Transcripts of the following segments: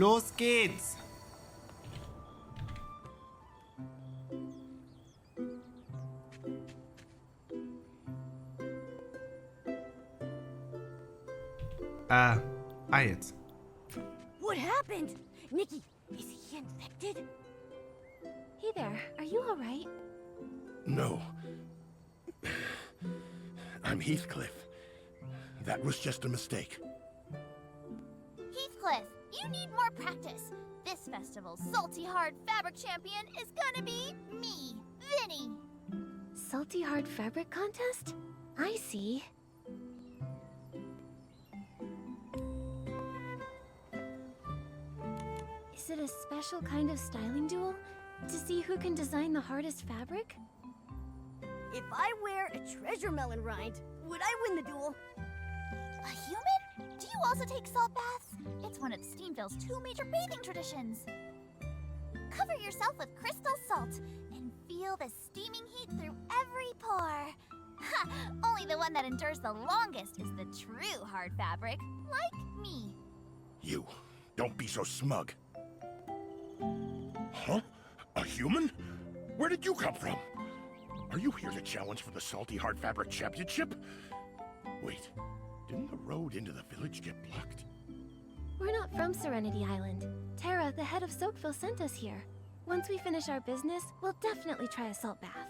Los geht's! Jetzt. What happened? Nikki, is he infected? Hey there, are you alright? No. I'm Heathcliff. That was just a mistake. Heathcliff, you need more practice. This festival's salty hard fabric champion is gonna be me, Vinny. Salty hard fabric contest? I see. Is it a special kind of styling duel? To see who can design the hardest fabric? If I wear a treasure melon rind, would I win the duel? A human? Do you also take salt baths? It's one of Steamville's 2 major bathing traditions. Cover yourself with crystal salt and feel the steaming heat through every pore. Ha! Only the one that endures the longest is the true hard fabric, like me. You, don't be so smug. Huh? A human? Where did you come from? Are you here to challenge for the Salty Hard Fabric Championship? Wait, didn't the road into the village get blocked? We're not from Serenity Island. Tara, the head of Soakville, sent us here. Once we finish our business, we'll definitely try a salt bath.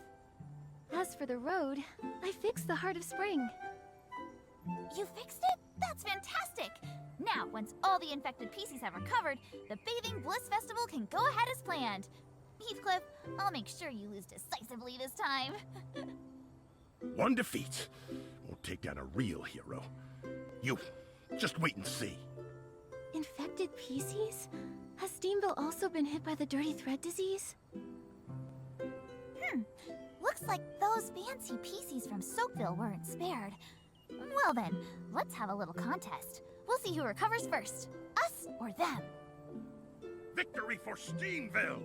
As for the road, I fixed the Heart of Spring. You fixed it? That's fantastic! Now, once all the infected PCs have recovered, the Bathing Bliss Festival can go ahead as planned. Heathcliff, I'll make sure you lose decisively this time. One defeat won't take down a real hero. You, just wait and see. Infected PCs? Has Steamville also been hit by the dirty thread disease? Looks like those fancy PCs from Soakville weren't spared. Well then, let's have a little contest. We'll see who recovers first, us or them. Victory for Steamville!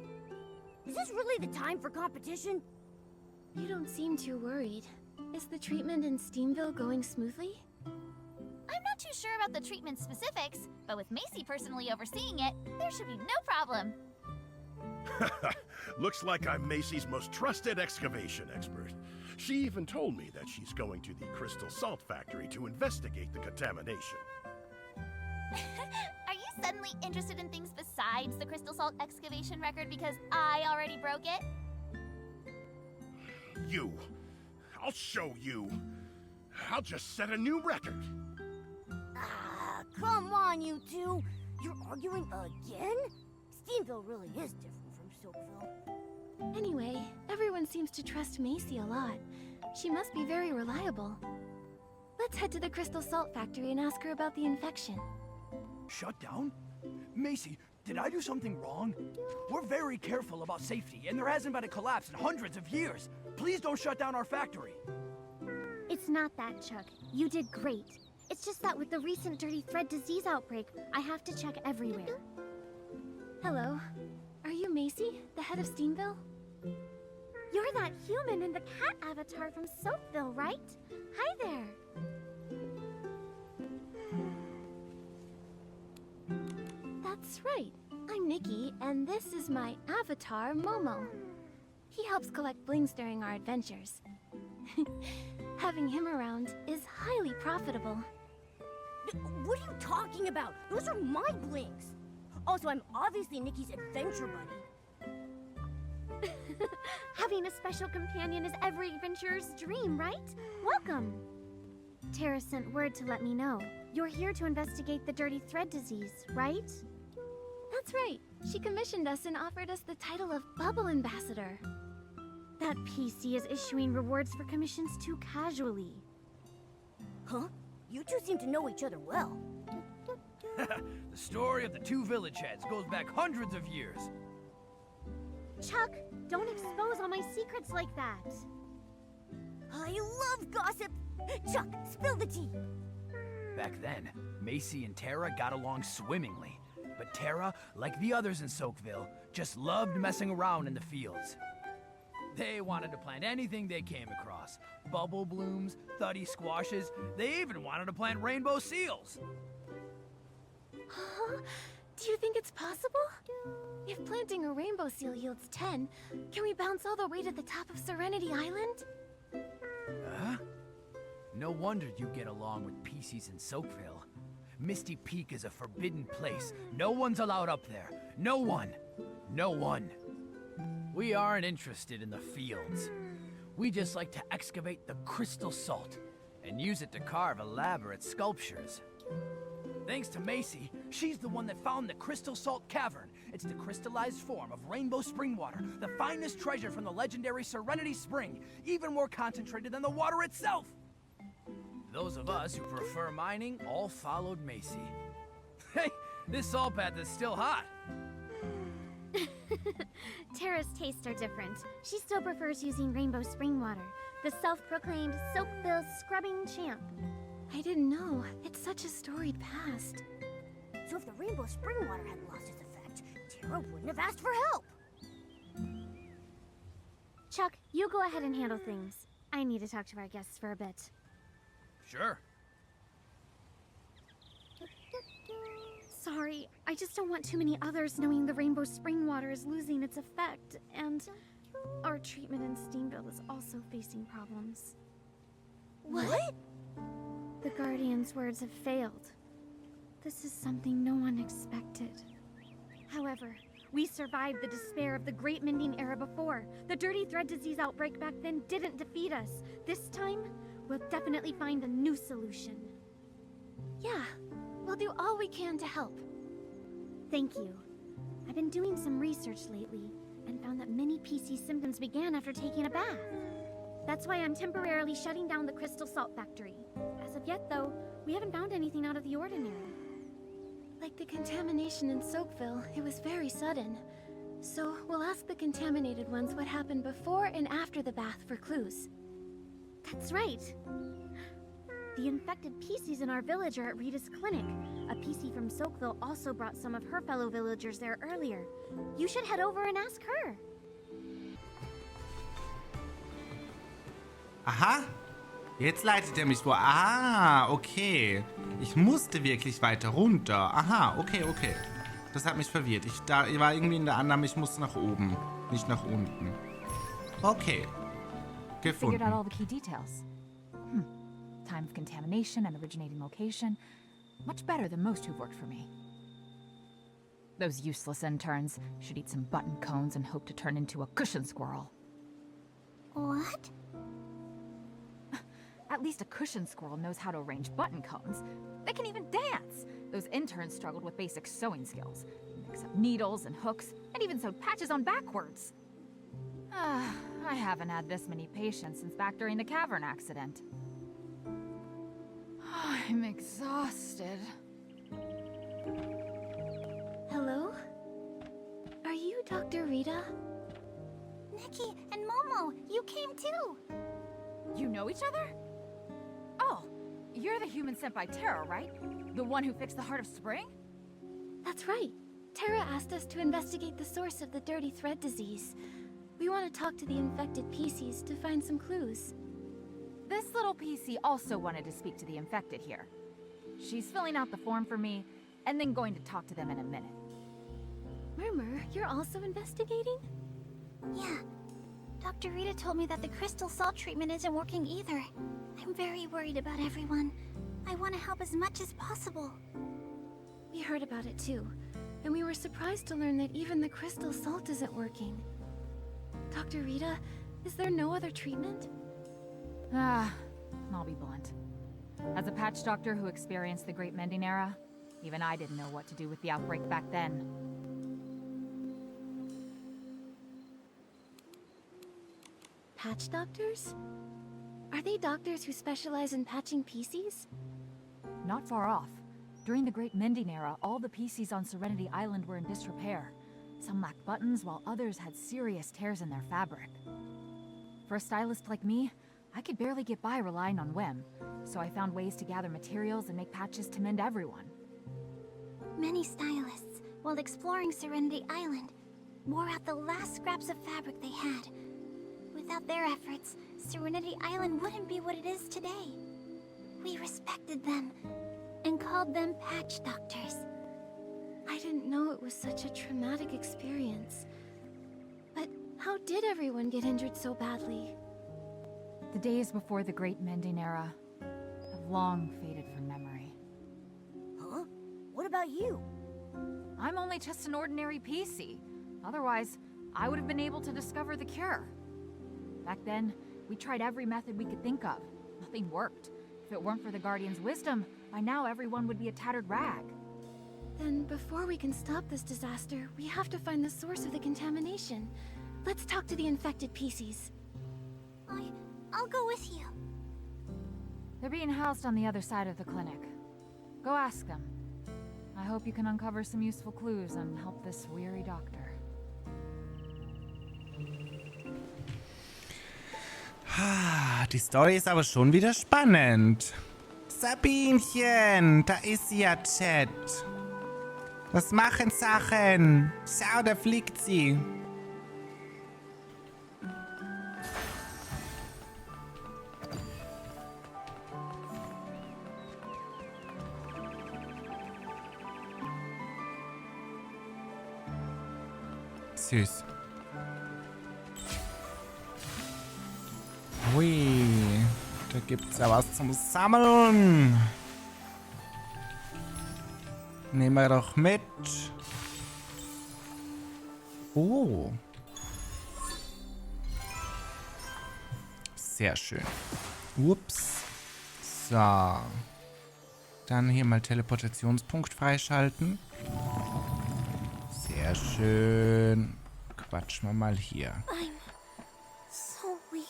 Is this really the time for competition? You don't seem too worried. Is the treatment in Steamville going smoothly? I'm not too sure about the treatment specifics, but with Macy personally overseeing it, there should be no problem. Looks like I'm Macy's most trusted excavation expert. She even told me that she's going to the Crystal Salt Factory to investigate the contamination. Are you suddenly interested in things besides the crystal salt excavation record because I already broke it? You. I'll show you. I'll just set a new record. Ah, come on, you two. You're arguing again? Steamville really is different from Soakville. Anyway, everyone seems to trust Macy a lot. She must be very reliable. Let's head to the Crystal Salt Factory and ask her about the infection. Shut down? Macy, did I do something wrong? We're very careful about safety, and there hasn't been a collapse in hundreds of years. Please don't shut down our factory. It's not that, Chuck. You did great. It's just that with the recent dirty thread disease outbreak, I have to check everywhere. Hello. Are you Macy, the head of Steamville? You're that human in the cat avatar from Soapville, right? Hi there. That's right. I'm Nikki, and this is my avatar, Momo. He helps collect blings during our adventures. Having him around is highly profitable. What are you talking about? Those are my blinks. Also, I'm obviously Nikki's adventure buddy. Having a special companion is every adventurer's dream, right? Welcome. Tara sent word to let me know. You're here to investigate the dirty thread disease, right? That's right. She commissioned us and offered us the title of Bubble Ambassador. That PC is issuing rewards for commissions too casually. Huh? You two seem to know each other well. The story of the 2 village heads goes back hundreds of years. Chuck, don't expose all my secrets like that. I love gossip. Chuck, spill the tea. Back then, Macy and Tara got along swimmingly. But Tara, like the others in Soakville, just loved messing around in the fields. They wanted to plant anything they came across. Bubble blooms, thuddy squashes, they even wanted to plant rainbow seals. Huh? Do you think it's possible? If planting a rainbow seal yields 10, can we bounce all the way to the top of Serenity Island? Huh? No wonder you get along with PCs in Soakville. Misty Peak is a forbidden place. No one's allowed up there. No one. No one. We aren't interested in the fields. We just like to excavate the crystal salt and use it to carve elaborate sculptures. Thanks to Macy, she's the one that found the crystal salt cavern. It's the crystallized form of rainbow spring water, the finest treasure from the legendary Serenity Spring, even more concentrated than the water itself. Those of us who prefer mining all followed Macy. Hey, this salt bath is still hot. Tara's tastes are different. She still prefers using rainbow spring water, the self-proclaimed Soakville scrubbing champ. I didn't know. It's such a storied past. So if the rainbow spring water had lost its effect, Tara wouldn't have asked for help. Chuck, you go ahead and handle things. I need to talk to our guests for a bit. Sure. Sorry, I just don't want too many others knowing the rainbow spring water is losing its effect, and our treatment in Steamville is also facing problems. What? The Guardian's words have failed. This is something no one expected. However, we survived the despair of the Great Mending Era before. The Dirty Thread Disease outbreak back then didn't defeat us. This time, we'll definitely find a new solution. Yeah, we'll do all we can to help. Thank you. I've been doing some research lately and found that many PC symptoms began after taking a bath. That's why I'm temporarily shutting down the Crystal Salt Factory. As of yet, though, we haven't found anything out of the ordinary. Like the contamination in Soakville, it was very sudden. So we'll ask the contaminated ones what happened before and after the bath for clues. That's right. The infected PCs in our village are at Rita's clinic. A PC from Soakville also brought some of her fellow villagers there earlier. You should head over and ask her. Aha, jetzt leitet er mich vor. Ah, okay. Ich musste wirklich weiter runter. Aha, okay, okay. Das hat mich verwirrt. Ich war irgendwie in der Annahme, ich muss nach oben, nicht nach unten. Okay. Figured out all Gefunden. the key details. Time of contamination and originating location. Much better than most who've worked for me. Those useless interns should eat some button cones and hope to turn into a cushion squirrel. What? At least a cushion squirrel knows how to arrange button cones. They can even dance! Those interns struggled with basic sewing skills. Mix up needles and hooks, and even sewed patches on backwards. I haven't had this many patients since back during the cavern accident. I'm exhausted. Hello? Are you Dr. Rita? Nikki and Momo, you came too! You know each other? Oh, you're the human sent by Tara, right? The one who fixed the Heart of Spring? That's right. Tara asked us to investigate the source of the Dirty Thread Disease. We want to talk to the infected PCs to find some clues. This little PC also wanted to speak to the infected here. She's filling out the form for me, and then going to talk to them in a minute. Murmur, you're also investigating? Yeah. Dr. Rita told me that the crystal salt treatment isn't working either. I'm very worried about everyone. I want to help as much as possible. We heard about it too, and we were surprised to learn that even the crystal salt isn't working. Dr. Rita, is there no other treatment? I'll be blunt. As a patch doctor who experienced the Great Mending Era, even I didn't know what to do with the outbreak back then. Patch doctors? Are they doctors who specialize in patching PCs? Not far off. During the Great Mending Era, all the PCs on Serenity Island were in disrepair. Some lacked buttons, while others had serious tears in their fabric. For a stylist like me, I could barely get by relying on whim, so I found ways to gather materials and make patches to mend everyone. Many stylists, while exploring Serenity Island, wore out the last scraps of fabric they had. Without their efforts, Serenity Island wouldn't be what it is today. We respected them and called them patch doctors. I didn't know it was such a traumatic experience. But how did everyone get injured so badly? The days before the Great Mending Era have long faded from memory. Huh? What about you? I'm only just an ordinary PC. Otherwise, I would have been able to discover the cure. Back then, we tried every method we could think of. Nothing worked. If it weren't for the Guardian's wisdom, by now everyone would be a tattered rag. Then before we can stop this disaster, we have to find the source of the contamination. Let's talk to the infected PCs. I'll go with you. They're being housed on the other side of the clinic. Go ask them. I hope you can uncover some useful clues and help this weary doctor. Die Story ist aber schon wieder spannend. Sabinchen, da ist sie ja, Chat. Was machen Sachen? Schau, da fliegt sie. Süß. Hui, da gibt's ja was zum Sammeln. Nehmen wir doch mit. Oh. Sehr schön. Ups. So. Dann hier mal Teleportationspunkt freischalten. Sehr schön. Quatschen wir mal hier. I'm so weak.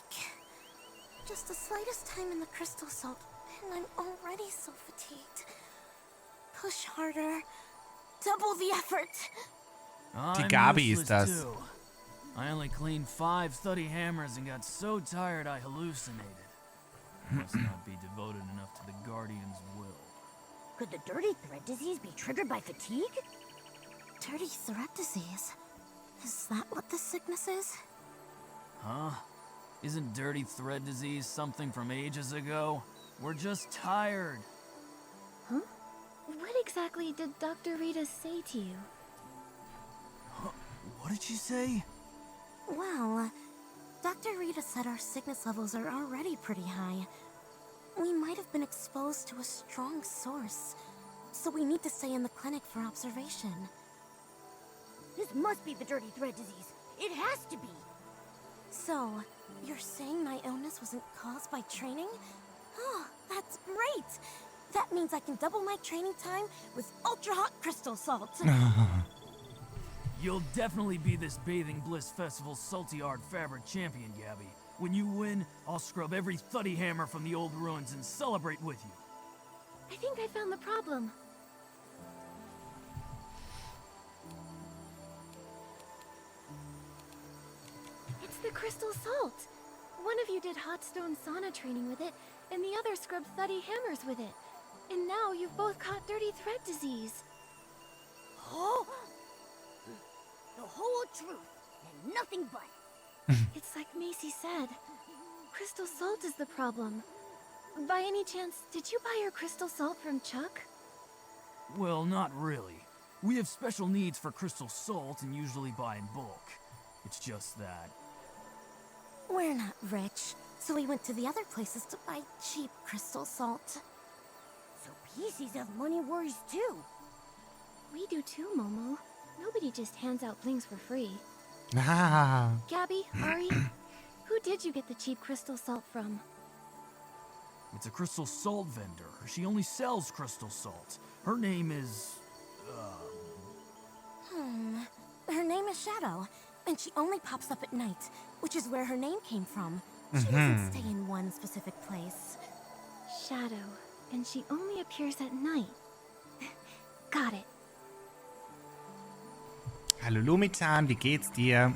Just the slightest time in the crystal salt, and I'm already so fatigued. Push harder. Double the effort. Die Gabi ist das. I only cleaned 5 study hammers and got so tired I hallucinated. Must not be devoted enough to the Guardian's will. Could the dirty thread disease be triggered by fatigue? Dirty thread disease? Is that what this sickness is? Huh? Isn't dirty thread disease something from ages ago? We're just tired. Huh? What exactly did Dr. Rita say to you? Huh? What did she say? Well, Dr. Rita said our sickness levels are already pretty high. We might have been exposed to a strong source, so we need to stay in the clinic for observation. This must be the dirty thread disease. It has to be. So, you're saying my illness wasn't caused by training? Oh, that's great! That means I can double my training time with ultra-hot crystal salt. You'll definitely be this Bathing Bliss Festival's Salty Art Fabric champion, Gabby. When you win, I'll scrub every thuddy hammer from the old ruins and celebrate with you. I think I found the problem. It's the crystal salt. One of you did hot stone sauna training with it, and the other scrubbed thuddy hammers with it. And now you've both caught dirty thread disease. Oh! The whole truth, and nothing but. It's like Macy said. Crystal salt is the problem. By any chance, did you buy your crystal salt from Chuck? Well, not really. We have special needs for crystal salt and usually buy in bulk. It's just that. We're not rich, so we went to the other places to buy cheap crystal salt. So PCs have money worries too. We do too, Momo. Nobody just hands out blings for free. Ah. Gabby, Ari, who did you get the cheap crystal salt from? It's a crystal salt vendor. She only sells crystal salt. Her name is... Her name is Shadow, and she only pops up at night, which is where her name came from. She doesn't stay in one specific place. Shadow, and she only appears at night. Got it. Hallo Lumitan, wie geht's dir?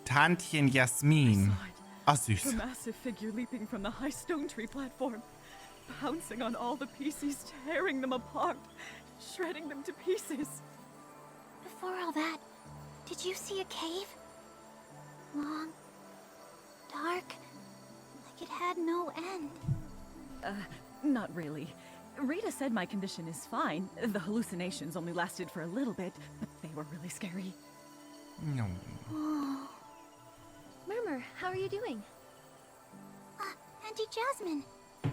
Tantchen Jasmin. Ah, süß. The massive figure leaping from the high stone tree platform, pouncing on all the PCs, tearing them apart, shredding them to pieces. Before all that, did you see a cave? Long, dark, like it had no end. Not really. Rita said my condition is fine. The hallucinations only lasted for a little bit, but they were really scary. No. Murmur, how are you doing? Auntie Jasmine.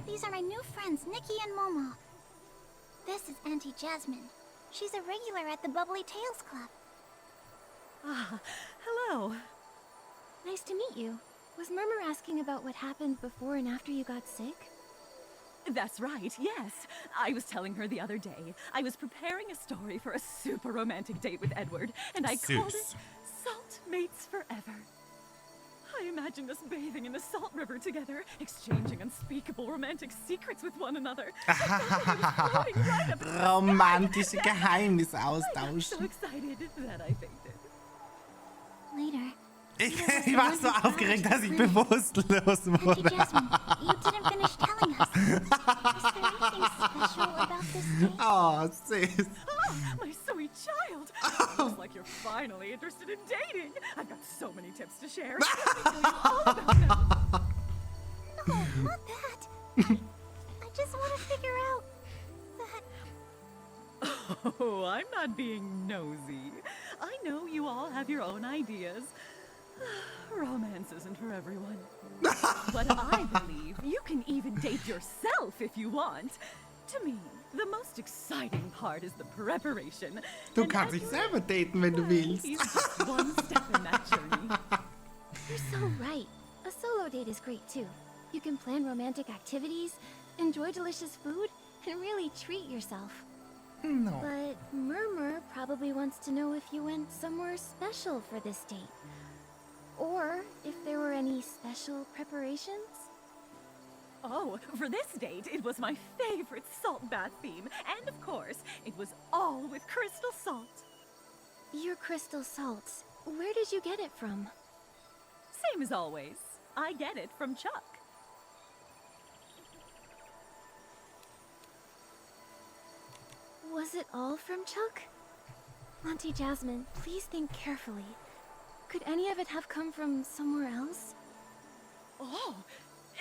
These are my new friends, Nikki and Momo. This is Auntie Jasmine. She's a regular at the Bubbly Tales Club. Ah, hello. Nice to meet you. Was Murmur asking about what happened before and after you got sick? That's right, yes. I was telling her the other day, I was preparing a story for a super romantic date with Edward, and I called it Salt Mates Forever. I imagined us bathing in the Salt River together, exchanging unspeakable romantic secrets with one another. Romantische I Geheimnisaustausch. was so excited that I fainted. Later. Ich war so aufgeregt, dass ich bewusstlos Auntie wurde. Jasmine, you didn't finish telling us. Is there anything special about this date? Oh, süß. Oh, my sweet child. Looks like you're finally interested in dating. I've got so many tips to share. Let me tell you all about them. No, not that. I just want to figure out that... Oh, I'm not being nosy. I know you all have your own ideas. Romance isn't for everyone. But I believe you can even date yourself if you want. To me, the most exciting part is the preparation. Du And kannst dich Edward, selber daten, wenn du willst. he's just one step in that journey. You're so right. A solo date is great too. You can plan romantic activities, enjoy delicious food, and really treat yourself. No. But Murmur probably wants to know if you went somewhere special for this date. Or if there were any special preparations? Oh, for this date, it was my favorite salt bath theme. And of course, it was all with crystal salt. Your crystal salts, where did you get it from? Same as always. I get it from Chuck. Was it all from Chuck? Auntie Jasmine, please think carefully. Could any of it have come from somewhere else? Oh,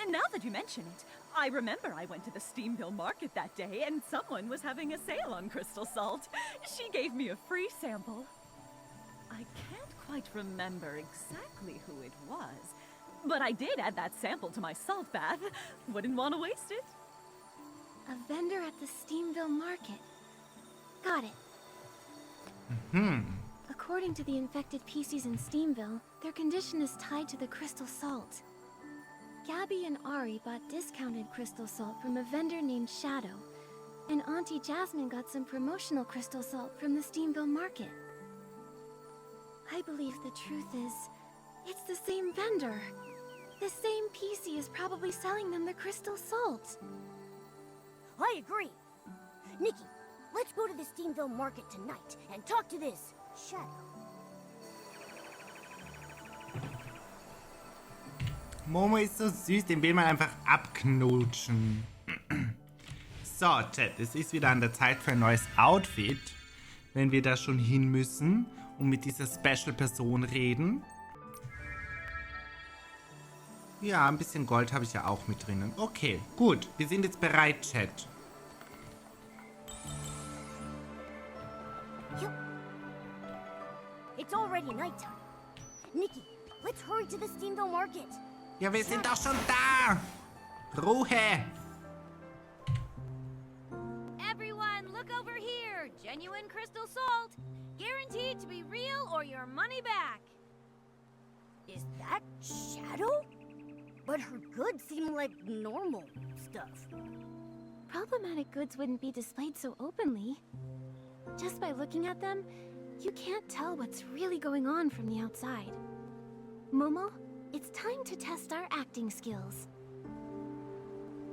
and now that you mention it, I remember I went to the Steamville market that day and someone was having a sale on crystal salt. She gave me a free sample. I can't quite remember exactly who it was, but I did add that sample to my salt bath. Wouldn't want to waste it. A vendor at the Steamville market. Got it. According to the infected PCs in Steamville, their condition is tied to the crystal salt. Gabby and Ari bought discounted crystal salt from a vendor named Shadow, and Auntie Jasmine got some promotional crystal salt from the Steamville market. I believe the truth is, it's the same vendor. The same PC is probably selling them the crystal salt. I agree. Nikki, let's go to the Steamville market tonight and talk to this Shadow. Momo ist so süß, den will man einfach abknutschen. So, Chat, es ist wieder an der Zeit für ein neues Outfit. Wenn wir da schon hin müssen und mit dieser Special-Person reden. Ja, ein bisschen Gold habe ich ja auch mit drinnen. Okay, gut. Wir sind jetzt bereit, Chat. It's already nighttime. Nikki, let's hurry to the Steamville market. Ja, wir sind doch schon da. Ruhe. Everyone, look over here. Genuine crystal salt. Guaranteed to be real or your money back. Is that Shadow? But her goods seem like normal stuff. Problematic goods wouldn't be displayed so openly. Just by looking at them, you can't tell what's really going on from the outside. Momo, it's time to test our acting skills.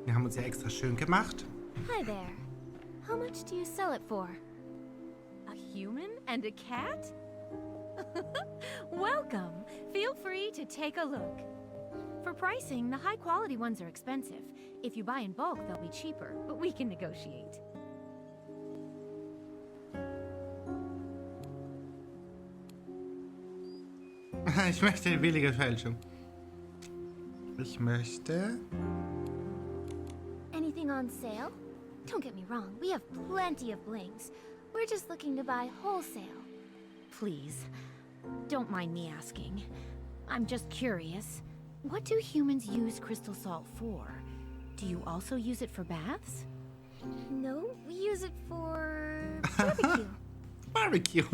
Wir haben uns ja extra schön gemacht. Hi there. How much do you sell it for? A human and a cat? Welcome. Feel free to take a look. For pricing, the high-quality ones are expensive. If you buy in bulk, they'll be cheaper, but we can negotiate. Ich möchte eine billige Fälschung. Ich möchte... on sale. Don't get me wrong, we have plenty of blings. We're just looking to buy wholesale. Please, don't mind me asking. I'm just curious. What do humans use crystal salt for? Do you also use it for baths? No, we use it for barbecue. Barbecue.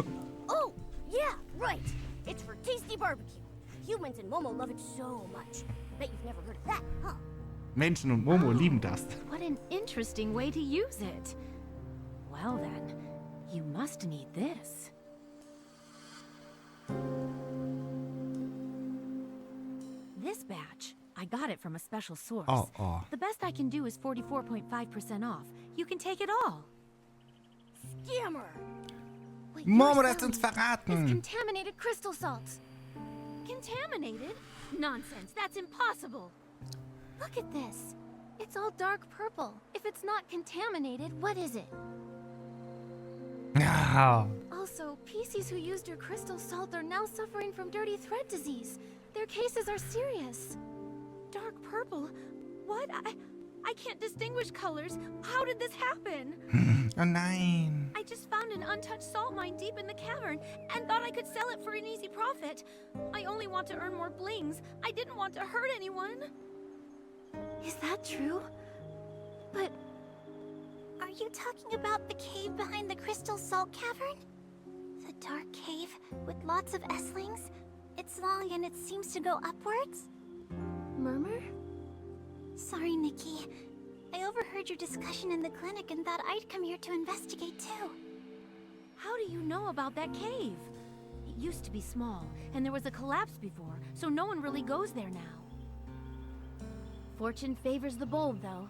Oh, yeah, right. It's for tasty barbecue. Humans and Momo love it so much. Bet you've never heard of that, huh? Menschen und Momo lieben das. What an interesting way to use it. Well then, you must need this. This batch, I got it from a special source. Oh. The best I can do is 44.5% off. You can take it all. Scammer! What Momo, you're du hast uns selling verraten. is contaminated crystal salt. Contaminated? Nonsense, that's impossible. Look at this. It's all dark purple. If it's not contaminated, what is it? Ah. Also, PCs who used your crystal salt are now suffering from dirty thread disease. Their cases are serious. Dark purple? What? I can't distinguish colors. How did this happen? Oh nein. I just found an untouched salt mine deep in the cavern and thought I could sell it for an easy profit. I only want to earn more blings. I didn't want to hurt anyone. Is that true? But are you talking about the cave behind the crystal salt cavern? The dark cave with lots of S-lings? It's long and it seems to go upwards? Murmur? Sorry, Nikki. I overheard your discussion in the clinic and thought I'd come here to investigate too. How do you know about that cave? It used to be small, and there was a collapse before, so no one really goes there now. Fortune favors the bold, though.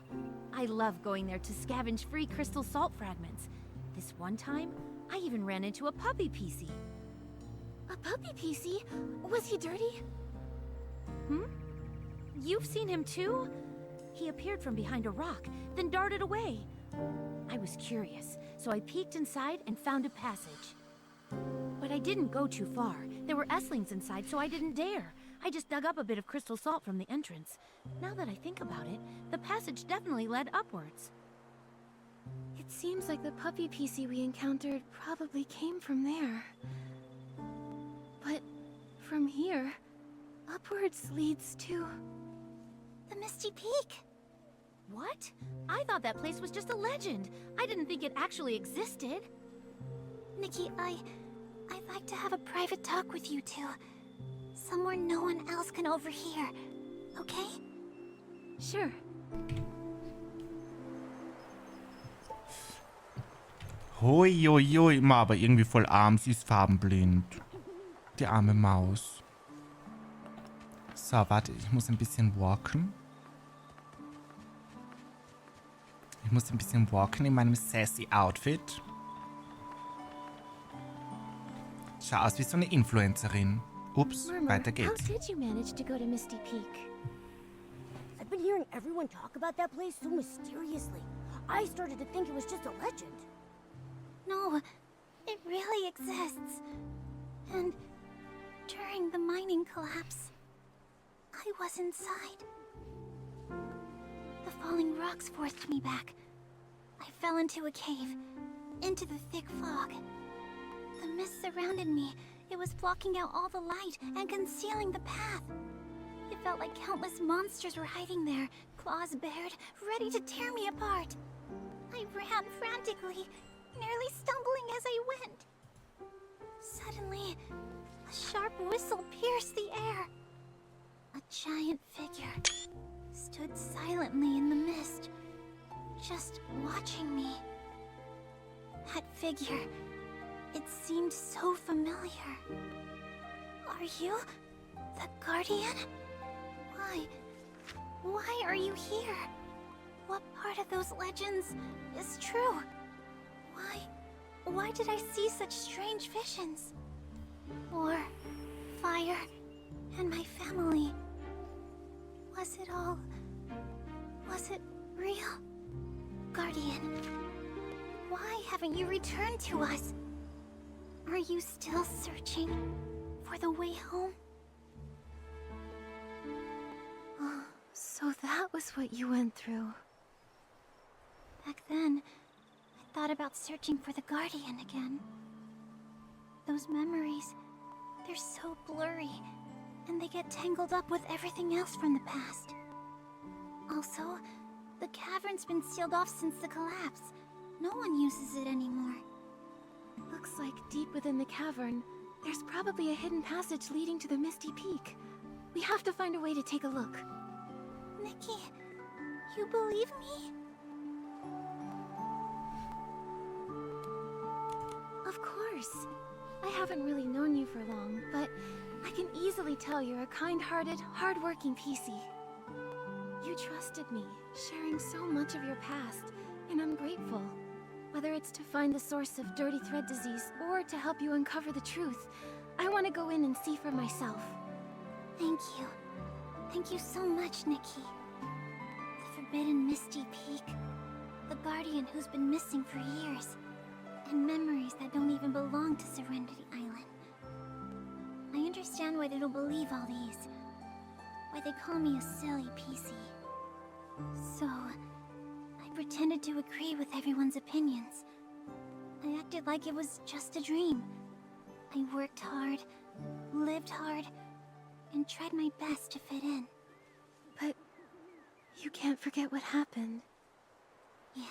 I love going there to scavenge free crystal salt fragments. This one time, I even ran into a puppy PC. A puppy PC? Was he dirty? You've seen him too? He appeared from behind a rock, then darted away. I was curious, so I peeked inside and found a passage. But I didn't go too far. There were S-lings inside, so I didn't dare. I just dug up a bit of crystal salt from the entrance. Now that I think about it, the passage definitely led upwards. It seems like the puppy PC we encountered probably came from there. But from here, upwards leads to the Misty Peak. What? I thought that place was just a legend. I didn't think it actually existed. Nikki, I'd like to have a private talk with you two. Somewhere no one else can overhear. Okay? Sure. Hoi, aber irgendwie voll arm, sie ist farbenblind. Die arme Maus. So, warte, ich muss ein bisschen walken. Ich muss ein bisschen walken in meinem sassy Outfit. Schau aus wie so eine Influencerin. Ups, Murmur, weiter how geht's. did you manage to go to Misty Peak? I've been hearing everyone talk about that place so mysteriously. I started to think it was just a legend. No, it really exists. And during the mining collapse, I was inside. The falling rocks forced me back. I fell into a cave, into the thick fog. The mist surrounded me. It was blocking out all the light and concealing the path. It felt like countless monsters were hiding there, claws bared, ready to tear me apart. I ran frantically, nearly stumbling as I went. Suddenly, a sharp whistle pierced the air. A giant figure stood silently in the mist, just watching me. That figure, it seemed so familiar. Are you the Guardian? Why are you here? What part of those legends is true? Why did I see such strange visions? War, fire, and my family. Was it real? Guardian, why haven't you returned to us? Are you still searching for the way home? Oh, so that was what you went through. Back then, I thought about searching for the Guardian again. Those memories, they're so blurry, and they get tangled up with everything else from the past. Also, the cavern's been sealed off since the collapse. No one uses it anymore. Looks like deep within the cavern, there's probably a hidden passage leading to the Misty Peak. We have to find a way to take a look. Nikki, you believe me? Of course. I haven't really known you for long, but I can easily tell you're a kind-hearted, hard-working PC. You trusted me, sharing so much of your past, and I'm grateful. Whether it's to find the source of dirty thread disease or to help you uncover the truth, I want to go in and see for myself. Thank you. Thank you so much, Nikki. The forbidden Misty Peak, the Guardian who's been missing for years, and memories that don't even belong to Serenity Island. I understand why they don't believe all these. Why they call me a silly PC. So, I pretended to agree with everyone's opinions. I acted like it was just a dream. I worked hard, lived hard, and tried my best to fit in. But you can't forget what happened. Yeah.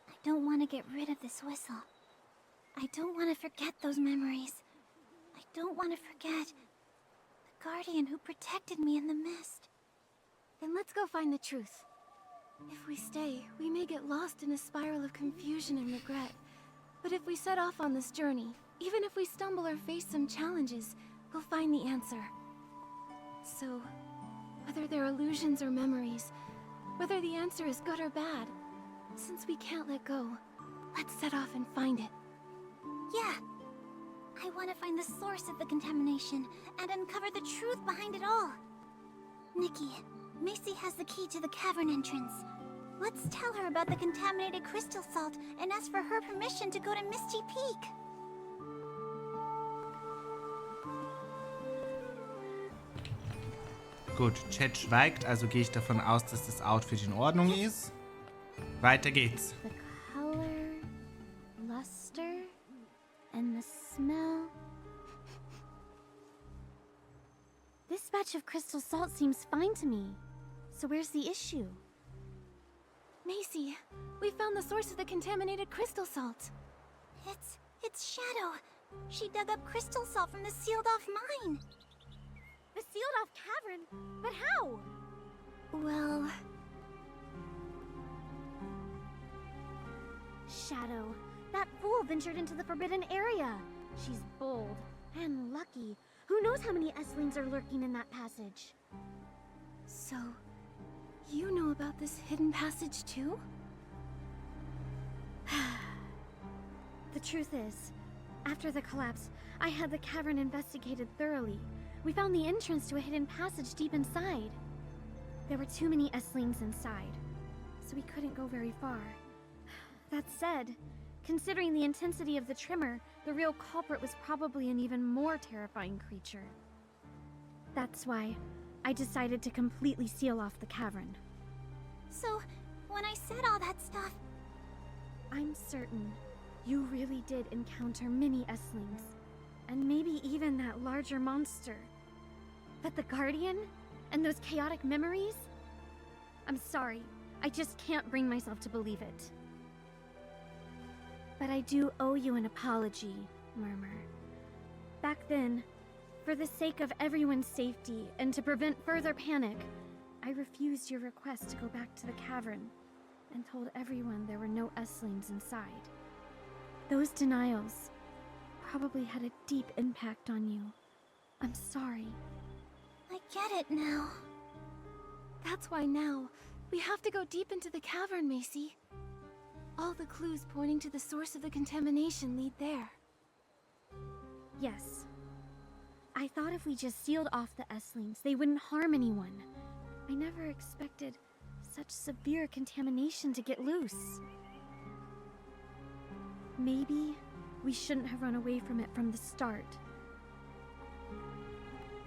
I don't want to get rid of this whistle. I don't want to forget those memories. I don't want to forget the Guardian who protected me in the mist. Then let's go find the truth. If we stay, we may get lost in a spiral of confusion and regret. But if we set off on this journey, even if we stumble or face some challenges, we'll find the answer. So, whether they're illusions or memories, whether the answer is good or bad, since we can't let go, let's set off and find it. Yeah. I want to find the source of the contamination and uncover the truth behind it all. Nikki, Macy has the key to the cavern entrance. Let's tell her about the contaminated crystal salt and ask for her permission to go to Misty Peak. Gut, Chat schweigt, also gehe ich davon aus, dass das Outfit in Ordnung ist. Weiter geht's. The color, luster, and the smell. This batch of crystal salt seems fine to me. So where's the issue? Macy, we found the source of the contaminated crystal salt. It's Shadow. She dug up crystal salt from the sealed-off mine. The sealed-off cavern? But how? Well... Shadow. That fool ventured into the forbidden area. She's bold and lucky. Who knows how many S-lings are lurking in that passage? So, you know about this hidden passage too? The truth is, after the collapse, I had the cavern investigated thoroughly. We found the entrance to a hidden passage deep inside. There were too many S-lings inside, so we couldn't go very far. That said, considering the intensity of the tremor, the real culprit was probably an even more terrifying creature. That's why I decided to completely seal off the cavern. So, when I said all that stuff... I'm certain you really did encounter many S-lings, and maybe even that larger monster. But the Guardian? And those chaotic memories? I'm sorry, I just can't bring myself to believe it. But I do owe you an apology, Murmur. Back then, for the sake of everyone's safety and to prevent further panic, I refused your request to go back to the cavern and told everyone there were no S-lings inside. Those denials probably had a deep impact on you. I'm sorry. I get it now. That's why now, we have to go deep into the cavern, Macy. All the clues pointing to the source of the contamination lead there. Yes. I thought if we just sealed off the S-lings, they wouldn't harm anyone. I never expected such severe contamination to get loose. Maybe we shouldn't have run away from it from the start.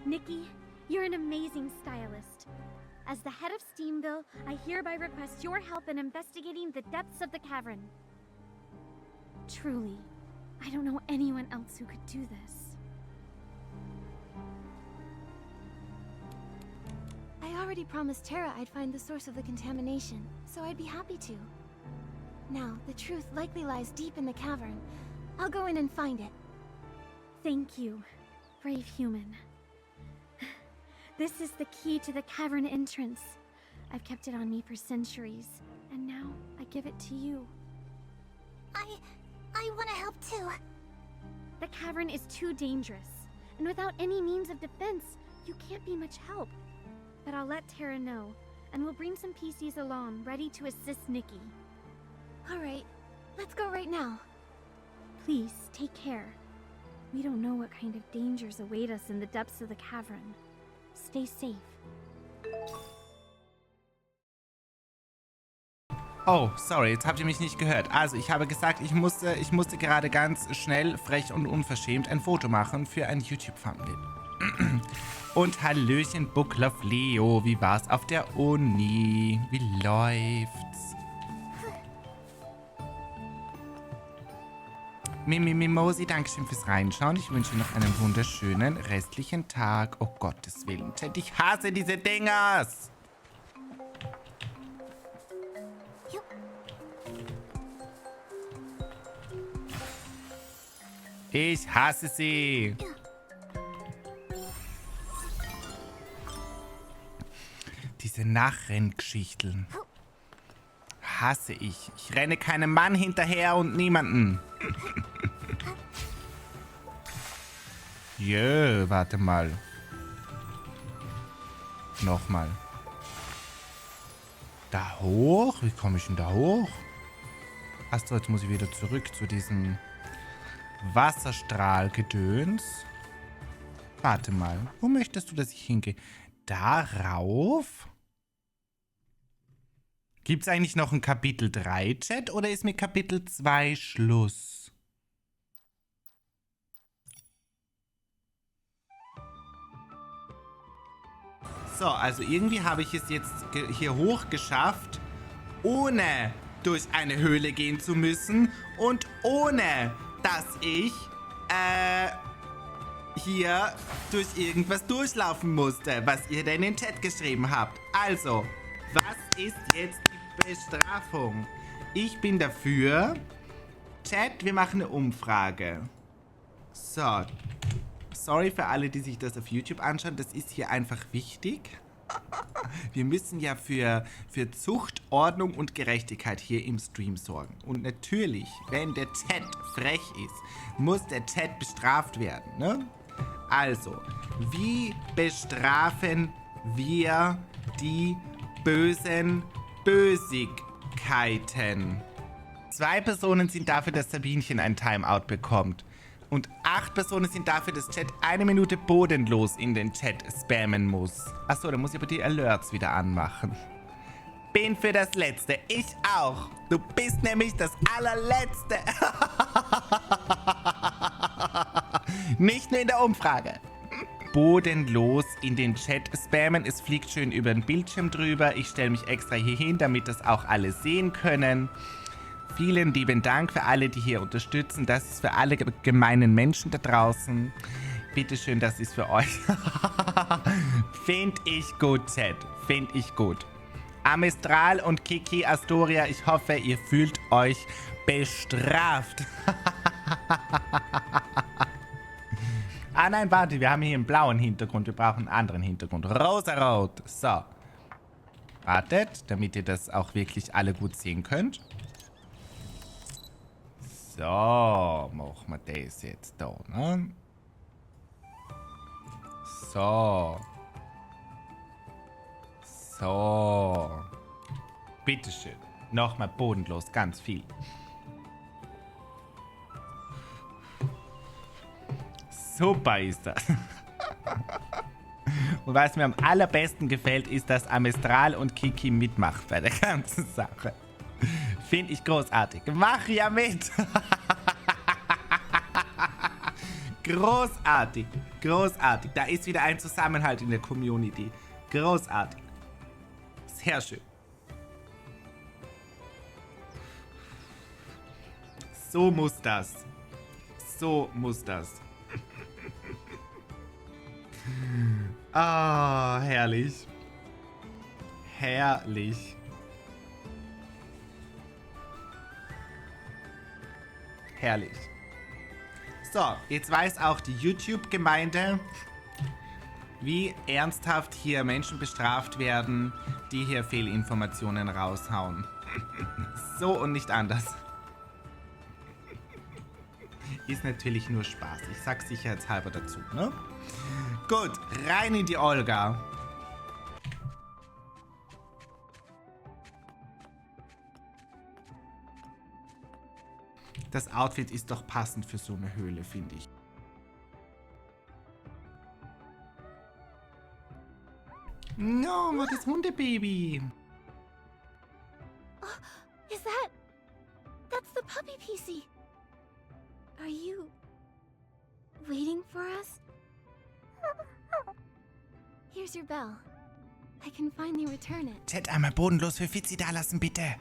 Nikki, you're an amazing stylist. As the head of Steamville, I hereby request your help in investigating the depths of the cavern. Truly, I don't know anyone else who could do this. I already promised Terra I'd find the source of the contamination, so I'd be happy to. Now, the truth likely lies deep in the cavern. I'll go in and find it. Thank you, brave human. This is the key to the cavern entrance. I've kept it on me for centuries, and now I give it to you. I want to help too. The cavern is too dangerous, and without any means of defense, you can't be much help. But I'll let Terra know, and we'll bring some PCs along, ready to assist Nikki. Alright, let's go right now. Please, take care. We don't know what kind of dangers await us in the depths of the cavern. Stay safe. Oh, sorry, jetzt habt ihr mich nicht gehört. Also, ich habe gesagt, ich musste gerade ganz schnell, frech und unverschämt ein Foto machen für ein YouTube-Thumbnail. Und Hallöchen, Book Love Leo, wie war's auf der Uni? Wie läuft's? Mimosi, Dankeschön fürs Reinschauen. Ich wünsche noch einen wunderschönen restlichen Tag. Oh Gottes Willen, Chat, ich hasse diese Dingers! Ich hasse sie! Diese Nachrenngeschichten. Hasse ich. Ich renne keinem Mann hinterher und niemanden. Jö, warte mal. Nochmal. Da hoch? Wie komme ich denn da hoch? Achso, jetzt muss ich wieder zurück zu diesem Wasserstrahlgedöns. Warte mal. Wo möchtest du, dass ich hingehe? Darauf? Gibt es eigentlich noch ein Kapitel 3, Chat? Oder ist mit Kapitel 2 Schluss? So, also irgendwie habe ich es jetzt hier hoch geschafft, ohne durch eine Höhle gehen zu müssen und ohne, dass ich, hier durch irgendwas durchlaufen musste, was ihr denn in den Chat geschrieben habt. Also, was ist jetzt die Bestrafung? Ich bin dafür. Chat, wir machen eine Umfrage. So. Sorry für alle, die sich das auf YouTube anschauen. Das ist hier einfach wichtig. Wir müssen ja für Zucht, Ordnung und Gerechtigkeit hier im Stream sorgen. Und natürlich, wenn der Chat frech ist, muss der Chat bestraft werden, ne? Also, wie bestrafen wir die bösen Bösigkeiten? 2 Personen sind dafür, dass Sabinchen ein Timeout bekommt. Und 8 Personen sind dafür, dass Chat 1 Minute bodenlos in den Chat spammen muss. Achso, da muss ich aber die Alerts wieder anmachen. Bin für das Letzte. Ich auch. Du bist nämlich das Allerletzte. Nicht nur in der Umfrage. Bodenlos in den Chat spammen. Es fliegt schön über den Bildschirm drüber. Ich stelle mich extra hier hin, damit das auch alle sehen können. Vielen lieben Dank für alle, die hier unterstützen. Das ist für alle gemeinen Menschen da draußen. Bitteschön, das ist für euch. Find ich gut, Chat. Find ich gut. Amistral und Kiki Astoria, ich hoffe, ihr fühlt euch bestraft. Ah nein, warte, wir haben hier einen blauen Hintergrund. Wir brauchen einen anderen Hintergrund. Rosarot. So. Wartet, damit ihr das auch wirklich alle gut sehen könnt. So, machen wir das jetzt da, ne? So. So. Bitteschön. Nochmal bodenlos, ganz viel. Super ist das. Und was mir am allerbesten gefällt, ist, dass Amistral und Kiki mitmacht bei der ganzen Sache. Finde ich großartig. Mach ja mit! Großartig. Großartig. Da ist wieder ein Zusammenhalt in der Community. Großartig. Sehr schön. So muss das. So muss das. Ah, herrlich. Herrlich. Herrlich. So, jetzt weiß auch die YouTube-Gemeinde, wie ernsthaft hier Menschen bestraft werden, die hier Fehlinformationen raushauen. So und nicht anders. Ist natürlich nur Spaß. Ich sag's sicherheitshalber dazu, ne? Gut, rein in die Olga. Das Outfit ist doch passend für so eine Höhle, finde ich. No, das Hundebaby. Oh, that's the puppy PC. Are you waiting for us? Here's your bell. I can finally return it. Chat, einmal bodenlos für Fitzi dalassen, bitte.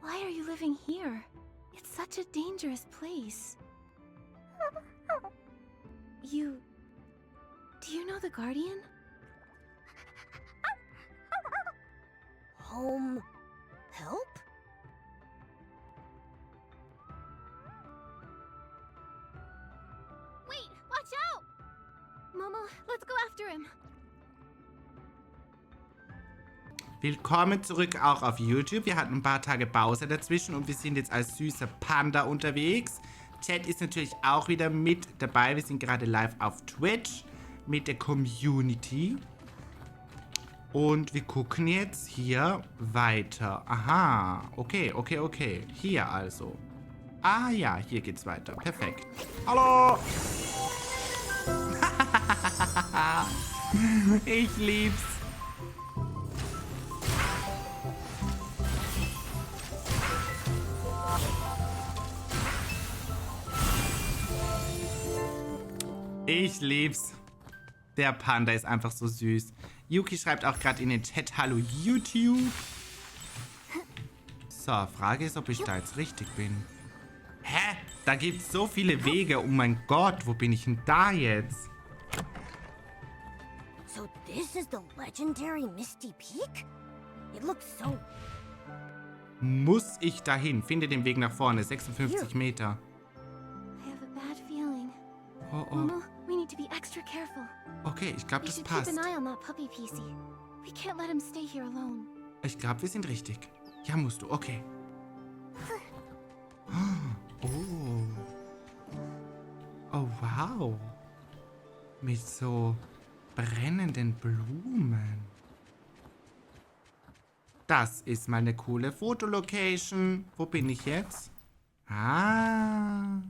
Why are you living here? It's such a dangerous place. Do you know the Guardian? Home help? Wait, watch out! Momo, let's go after him. Willkommen zurück auch auf YouTube. Wir hatten ein paar Tage Pause dazwischen und wir sind jetzt als süßer Panda unterwegs. Chat ist natürlich auch wieder mit dabei. Wir sind gerade live auf Twitch mit der Community. Und wir gucken jetzt hier weiter. Aha, okay. Hier also. Ah ja, hier geht's weiter. Perfekt. Hallo! Ich lieb's. Ich lieb's. Der Panda ist einfach so süß. Yuki schreibt auch gerade in den Chat, hallo YouTube. So, Frage ist, ob ich da jetzt richtig bin. Hä? Da gibt's so viele Wege. Oh mein Gott, wo bin ich denn da jetzt? So this is the legendary Misty Peak? It looks so... Muss ich dahin? Finde den Weg nach vorne. 56 Meter. I have a bad feeling. Oh, oh. Momo, we need to be extra careful. Okay, ich glaube, We das should passt. keep an eye on that puppy PC. We can't let him stay here alone. Ich glaube, wir sind richtig. Ja, musst du. Okay. Oh. Oh, wow. Mit so brennenden Blumen. Das ist meine coole Fotolocation. Wo bin ich jetzt? Ah.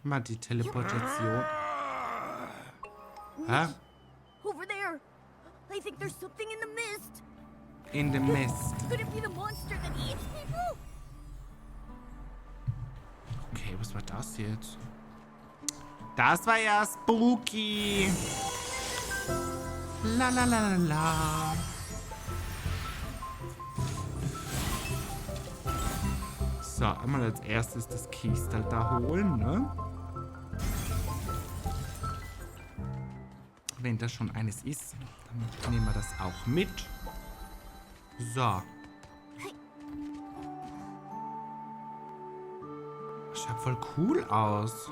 Mal die Teleportation. Hä? Over there! I think there's something in the mist! In the mist. Could it be the monster that eats people? Okay, was war das jetzt? Das war ja spooky. La la la la la. So, einmal als erstes das Kistel da holen, ne? Wenn das schon eines ist, dann nehmen wir das auch mit. So. Schaut voll cool aus.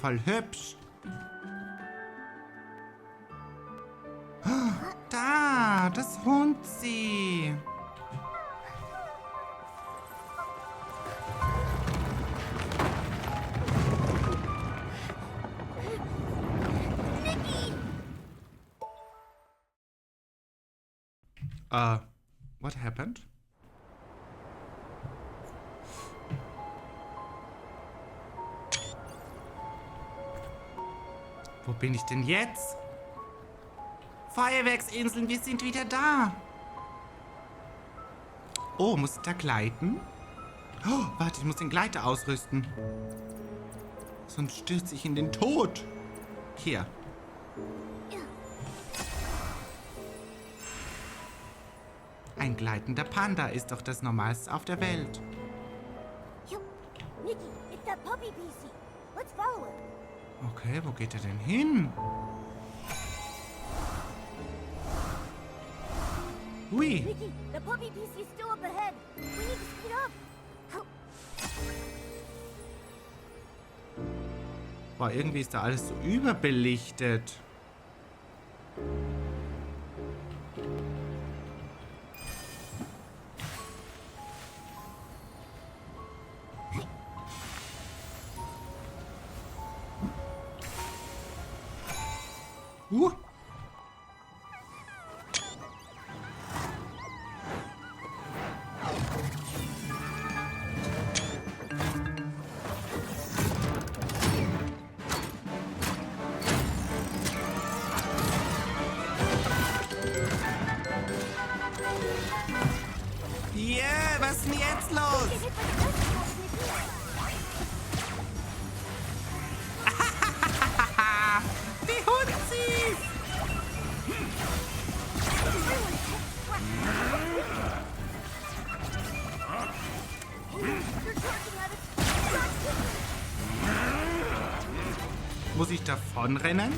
Voll hübsch. Da, das Hundsee. What happened? Wo bin ich denn jetzt? Feuerwerksinseln, wir sind wieder da. Oh, muss ich da gleiten? Oh, warte, ich muss den Gleiter ausrüsten. Sonst stürze ich in den Tod. Hier. Ein gleitender Panda ist doch das Normalste auf der Welt. Nikki, it's that puppy PC. Let's follow it. Okay, wo geht er denn hin? Hui. Nikki, the puppy PC is still up ahead. We need to speed up. Boah, irgendwie ist da alles so überbelichtet. Yeah, was ist denn jetzt los? Die Hunzi! Muss ich davonrennen?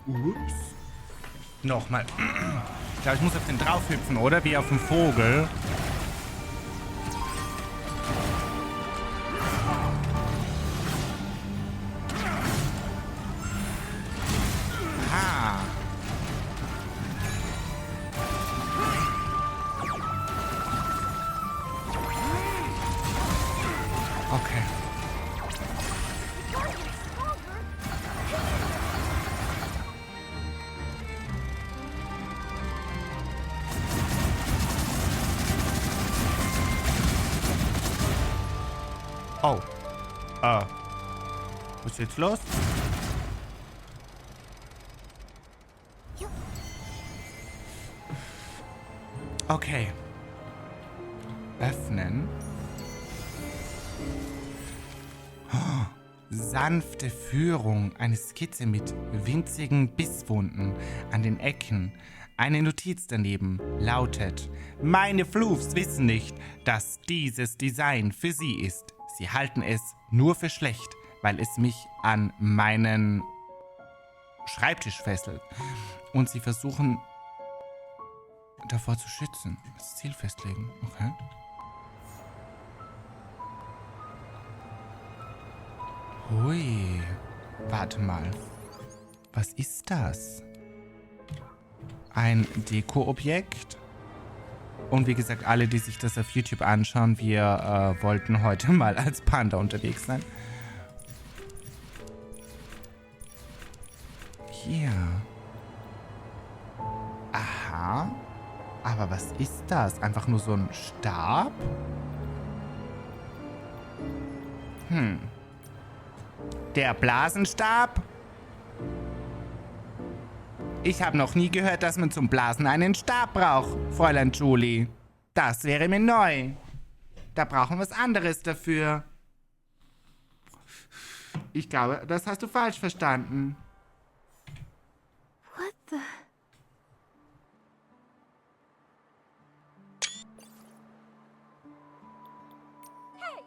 Ups. Nochmal. Ich glaube, ich muss auf den drauf hüpfen, oder? Wie auf dem Vogel. Ah. Okay. Oh. Was ist jetzt los? Okay. Öffnen. Oh, sanfte Führung. Eine Skizze mit winzigen Bisswunden an den Ecken. Eine Notiz daneben lautet: Meine Floofs wissen nicht, dass dieses Design für sie ist. Sie halten es nur für schlecht, weil es mich an meinen Schreibtisch fesselt. Und sie versuchen davor zu schützen. Das Ziel festlegen. Okay. Hui. Warte mal. Was ist das? Ein Deko-Objekt. Und wie gesagt, alle, die sich das auf YouTube anschauen, wir wollten heute mal als Panda unterwegs sein. Hier. Aha. Aber was ist das? Einfach nur so ein Stab? Der Blasenstab? Ich habe noch nie gehört, dass man zum Blasen einen Stab braucht, Fräulein Julie. Das wäre mir neu. Da brauchen wir was anderes dafür. Ich glaube, das hast du falsch verstanden. What the... Hey,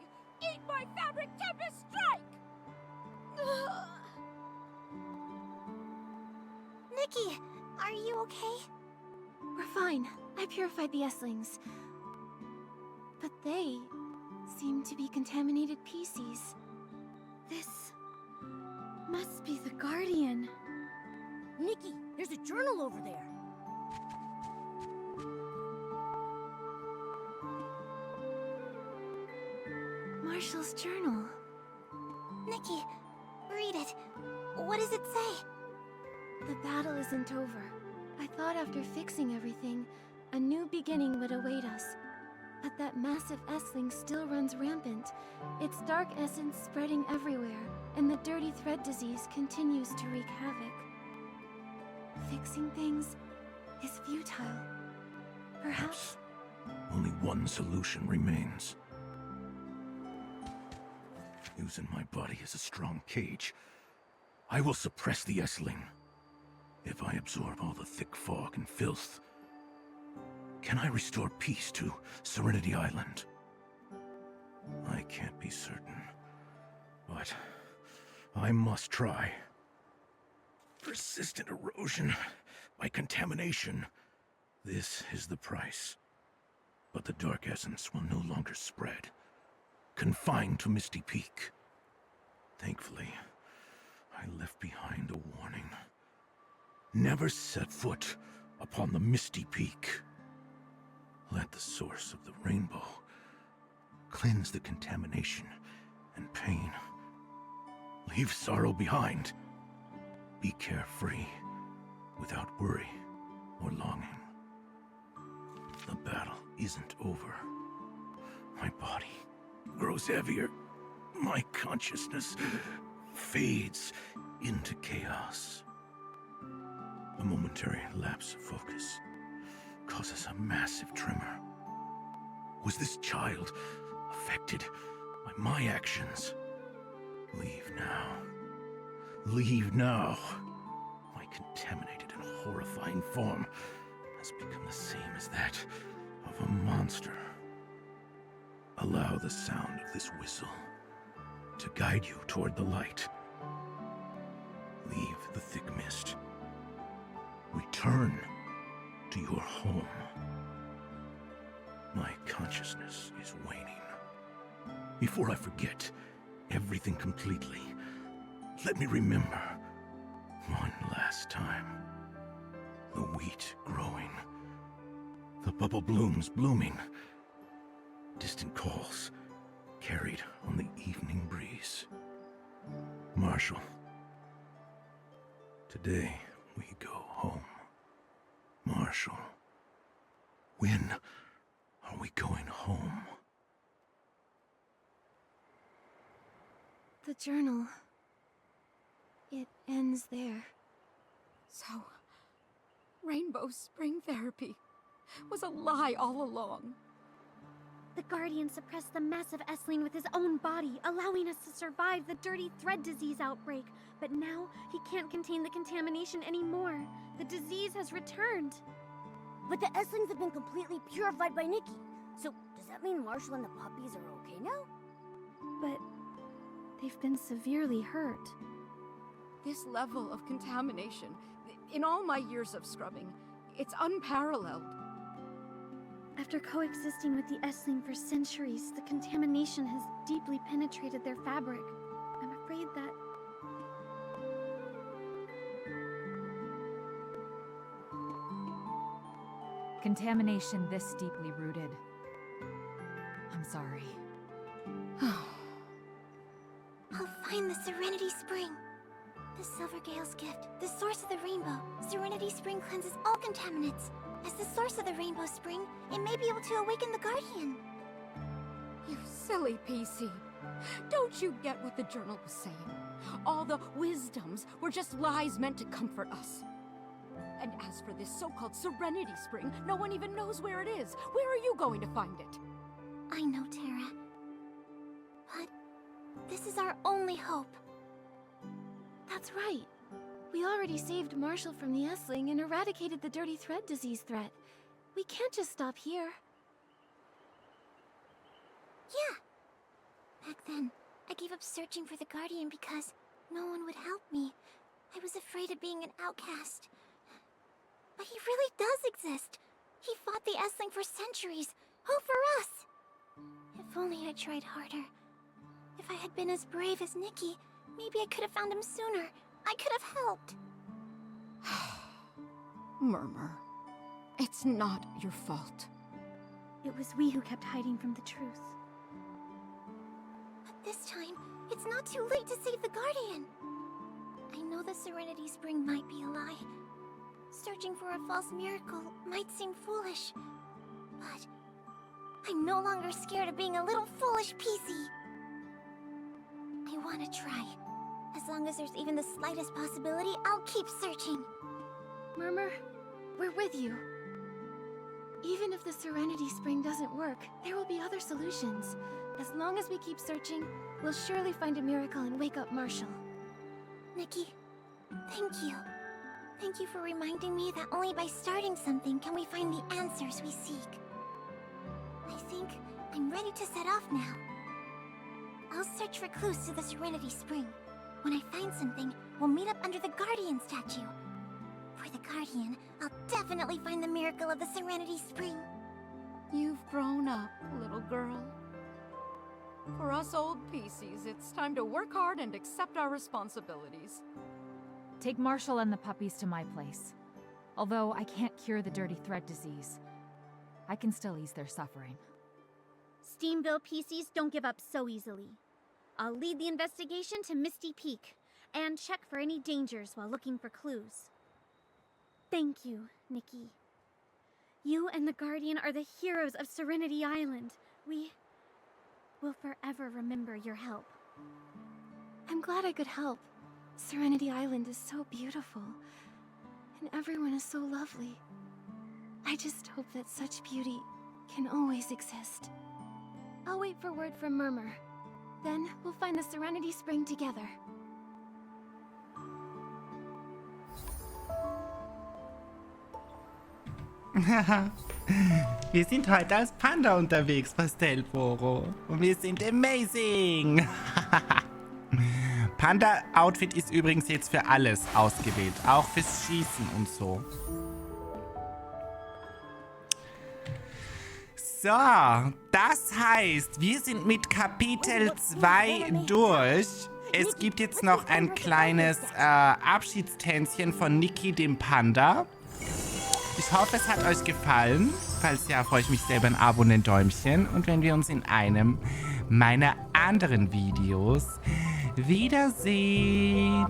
Nikki, are you okay? We're fine. I purified the Esslings. But they seem to be contaminated PCs. This must be the Guardian. Nikki, there's a journal over there. Marshall's journal. Nikki, read it. What does it say? The battle isn't over. I thought after fixing everything, a new beginning would await us. But that massive Essling still runs rampant, its dark essence spreading everywhere, and the dirty thread disease continues to wreak havoc. Fixing things is futile. Perhaps... Only one solution remains. Using my body as a strong cage, I will suppress the Essling. If I absorb all the thick fog and filth, can I restore peace to Serenity Island? I can't be certain, but I must try. Persistent erosion by contamination. This is the price. But the dark essence will no longer spread, confined to Misty Peak. Thankfully, I left behind a warning. Never set foot upon the Misty Peak. Let the source of the rainbow cleanse the contamination and pain. Leave sorrow behind. Be carefree, without worry or longing. The battle isn't over. My body grows heavier. My consciousness fades into chaos. A momentary lapse of focus causes a massive tremor. Was this child affected by my actions? Leave now. Leave now. My contaminated and horrifying form has become the same as that of a monster. Allow the sound of this whistle to guide you toward the light. Leave the thick mist. Return to your home. My consciousness is waning. Before I forget everything completely, let me remember one last time. The wheat growing, the bubble blooms blooming, distant calls carried on the evening breeze. Marshall, today we go home. Marshall, when are we going home? The journal... it ends there. So, Rainbow Spring Therapy was a lie all along. The Guardian suppressed the massive Essling with his own body, allowing us to survive the dirty thread disease outbreak. But now, he can't contain the contamination anymore. The disease has returned. But the Esslings have been completely purified by Nikki. So, does that mean Marshall and the puppies are okay now? But they've been severely hurt. This level of contamination, in all my years of scrubbing, it's unparalleled. After coexisting with the Essling for centuries, the contamination has deeply penetrated their fabric. I'm afraid that... Contamination this deeply rooted. I'm sorry. I'll find the Serenity Spring. The Silvergale's gift, the source of the rainbow. Serenity Spring cleanses all contaminants. As the source of the Rainbow Spring, it may be able to awaken the Guardian. You silly PC. Don't you get what the journal was saying? All the wisdoms were just lies meant to comfort us. And as for this so-called Serenity Spring, no one even knows where it is. Where are you going to find it? I know, Tara. But this is our only hope. That's right. We already saved Marshall from the Essling and eradicated the dirty thread disease threat. We can't just stop here. Yeah. Back then, I gave up searching for the Guardian because no one would help me. I was afraid of being an outcast. He really does exist. He fought the S-Thing for centuries. All for us. If only I tried harder. If I had been as brave as Nikki, maybe I could have found him sooner. I could have helped. Murmur, it's not your fault. It was we who kept hiding from the truth. But this time, it's not too late to save the Guardian. I know the Serenity Spring might be a lie. Searching for a false miracle might seem foolish. But I'm no longer scared of being a little foolish PC. I want to try. As long as there's even the slightest possibility, I'll keep searching. Murmur, we're with you. Even if the Serenity Spring doesn't work, there will be other solutions. As long as we keep searching, we'll surely find a miracle and wake up Marshall. Nikki, thank you. Thank you for reminding me that only by starting something can we find the answers we seek. I think I'm ready to set off now. I'll search for clues to the Serenity Spring. When I find something, we'll meet up under the Guardian statue. For the Guardian, I'll definitely find the miracle of the Serenity Spring. You've grown up, little girl. For us old PCs, it's time to work hard and accept our responsibilities. Take Marshall and the puppies to my place. Although I can't cure the dirty thread disease, I can still ease their suffering. Steamville PCs don't give up so easily. I'll lead the investigation to Misty Peak, and check for any dangers while looking for clues. Thank you, Nikki. You and the Guardian are the heroes of Serenity Island. We will forever remember your help. I'm glad I could help. Serenity Island is so beautiful, and everyone is so lovely. I just hope that such beauty can always exist. I'll wait for word from Murmur. Then we'll find the Serenity Spring together. Wir sind heute als Panda unterwegs, Pastellporo. Und wir sind amazing. Panda-Outfit ist übrigens jetzt für alles ausgewählt. Auch fürs Schießen und so. So, das heißt, wir sind mit Kapitel 2 durch. Es gibt jetzt noch ein kleines Abschiedstänzchen von Nikki, dem Panda. Ich hoffe, es hat euch gefallen. Falls ja, freue ich mich sehr über ein Abo und ein Däumchen. Und wenn wir uns in einem meiner anderen Videos wiedersehen.